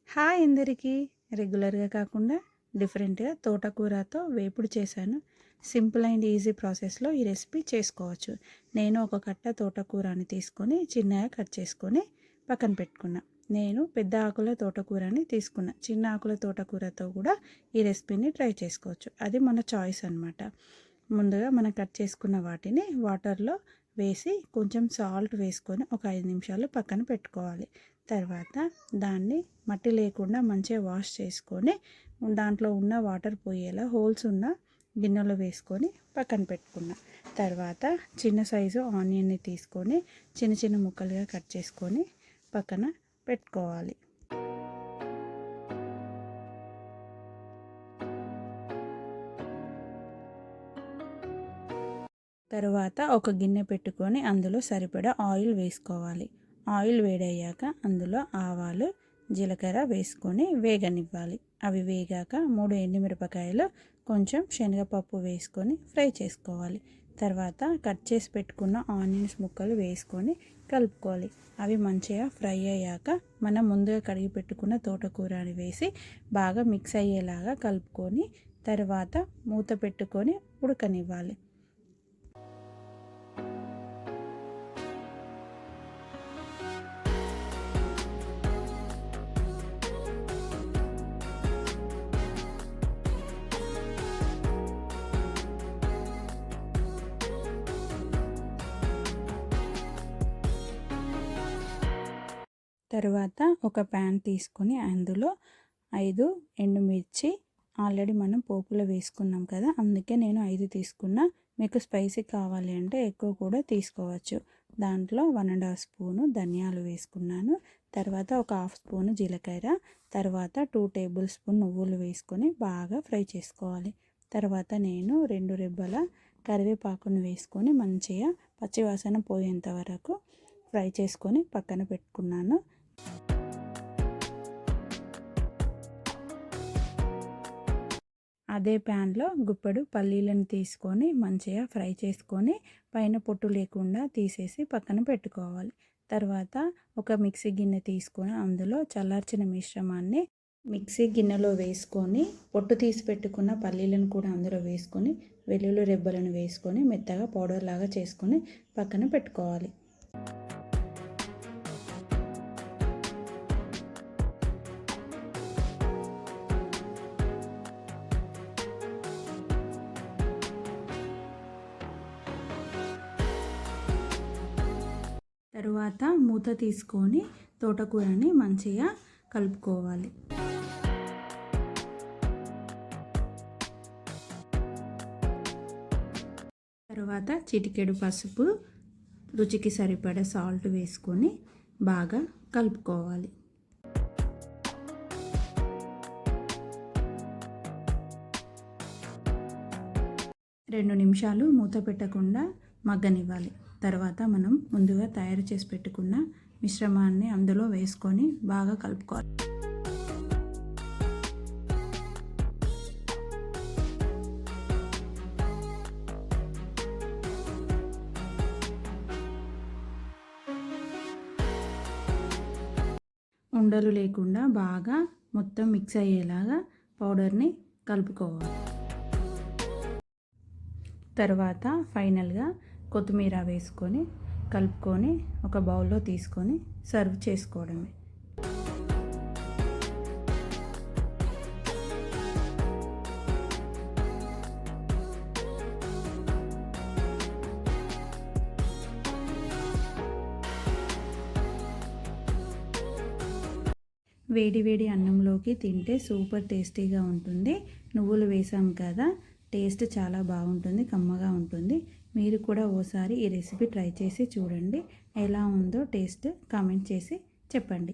Hi అందరికీ. రెగ్యులర్గా కాకుండా డిఫరెంట్గా తోటకూరతో వేపుడు చేశాను. సింపుల్ అండ్ ఈజీ ప్రాసెస్లో ఈ రెసిపీ చేసుకోవచ్చు. నేను ఒక కట్ట తోటకూరని తీసుకొని చిన్నగా కట్ చేసుకొని పక్కన పెట్టుకున్నా. నేను పెద్ద ఆకుల తోటకూరని తీసుకున్నా. చిన్న ఆకుల తోటకూరతో కూడా ఈ రెసిపీని ట్రై చేసుకోవచ్చు. అది మన చాయిస్ అనమాట. ముందుగా మనం కట్ చేసుకున్న వాటిని వాటర్లో వేసి కొంచెం సాల్ట్ వేసుకొని ఒక 5 నిమిషాలు పక్కన పెట్టుకోవాలి. తర్వాత దాన్ని మట్టి లేకుండా మంచిగా వాష్ చేసుకొని దాంట్లో ఉన్న వాటర్ పోయేలా హోల్స్ ఉన్న గిన్నెలో వేసుకొని పక్కన పెట్టుకున్నా. తర్వాత చిన్న సైజు ఆనియన్ని తీసుకొని చిన్న చిన్న ముక్కలుగా కట్ చేసుకొని పక్కన పెట్టుకోవాలి. తరువాత ఒక గిన్నె పెట్టుకొని అందులో సరిపడా ఆయిల్ వేసుకోవాలి. ఆయిల్ వేడయ్యాక అందులో ఆవాలు, జీలకర్ర వేసుకొని వేగనివ్వాలి. అవి వేగాక 3 ఎండుమిరపకాయలు, కొంచెం శనగపప్పు వేసుకొని ఫ్రై చేసుకోవాలి. తర్వాత కట్ చేసి పెట్టుకున్న ఆనియన్స్ ముక్కలు వేసుకొని కలుపుకోవాలి. అవి మంచిగా ఫ్రై అయ్యాక మనం ముందుగా కడిగి పెట్టుకున్న తోటకూరని వేసి బాగా మిక్స్ అయ్యేలాగా కలుపుకొని తర్వాత మూత పెట్టుకొని ఉడకనివ్వాలి. తరువాత ఒక ప్యాన్ తీసుకొని అందులో 5 ఎండుమిర్చి ఆల్రెడీ మనం పోపులో వేసుకున్నాం కదా, అందుకే నేను 5 తీసుకున్నా. మీకు స్పైసీ కావాలి అంటే ఎక్కువ కూడా తీసుకోవచ్చు. దాంట్లో 1½ స్పూను ధనియాలు వేసుకున్నాను. తర్వాత ఒక 1/2 స్పూను జీలకర్ర, తర్వాత 2 టేబుల్ స్పూన్ నువ్వులు వేసుకొని బాగా ఫ్రై చేసుకోవాలి. తర్వాత నేను 2 రెబ్బల కరివేపాకును వేసుకొని మంచిగా పచ్చివాసన పోయేంత వరకు ఫ్రై చేసుకొని పక్కన పెట్టుకున్నాను. అదే ప్యాన్లో గుప్పెడు పల్లీలను తీసుకొని మంచిగా ఫ్రై చేసుకొని పైన పొట్టు లేకుండా తీసేసి పక్కన పెట్టుకోవాలి. తర్వాత ఒక మిక్సీ గిన్నె తీసుకొని అందులో చల్లార్చిన మిశ్రమాన్ని మిక్సీ గిన్నెలో వేసుకొని పొట్టు తీసి పెట్టుకున్న పల్లీలను కూడా అందులో వేసుకొని వెల్లుల్లి రెబ్బలను వేసుకొని మెత్తగా పౌడర్ లాగా చేసుకొని పక్కన పెట్టుకోవాలి. తరువాత మూత తీసుకొని తోటకూరని మంచిగా కలుపుకోవాలి. తరువాత చిటికెడు పసుపు, రుచికి సరిపడా సాల్ట్ వేసుకొని బాగా కలుపుకోవాలి. రెండు నిమిషాలు మూత పెట్టకుండా మగ్గనివ్వాలి. తర్వాత మనం ముందుగా తయారు చేసి పెట్టుకున్న మిశ్రమాన్ని అందులో వేసుకొని బాగా కలుపుకోవాలి. ఉండలు లేకుండా బాగా మొత్తం మిక్స్ అయ్యేలాగా పౌడర్ని కలుపుకోవాలి. తర్వాత ఫైనల్గా కొత్తిమీర వేసుకొని కలుపుకొని ఒక బౌల్లో తీసుకొని సర్వ్ చేసుకోవడమే. వేడి వేడి అన్నంలోకి తింటే సూపర్ టేస్టీగా ఉంటుంది. నువ్వులు వేసాం కదా, టేస్ట్ చాలా బాగుంటుంది, కమ్మగా ఉంటుంది. మీరు కూడా ఓసారి ఈ రెసిపీ ట్రై చేసి చూడండి. ఎలా ఉందో టేస్ట్ కామెంట్ చేసి చెప్పండి.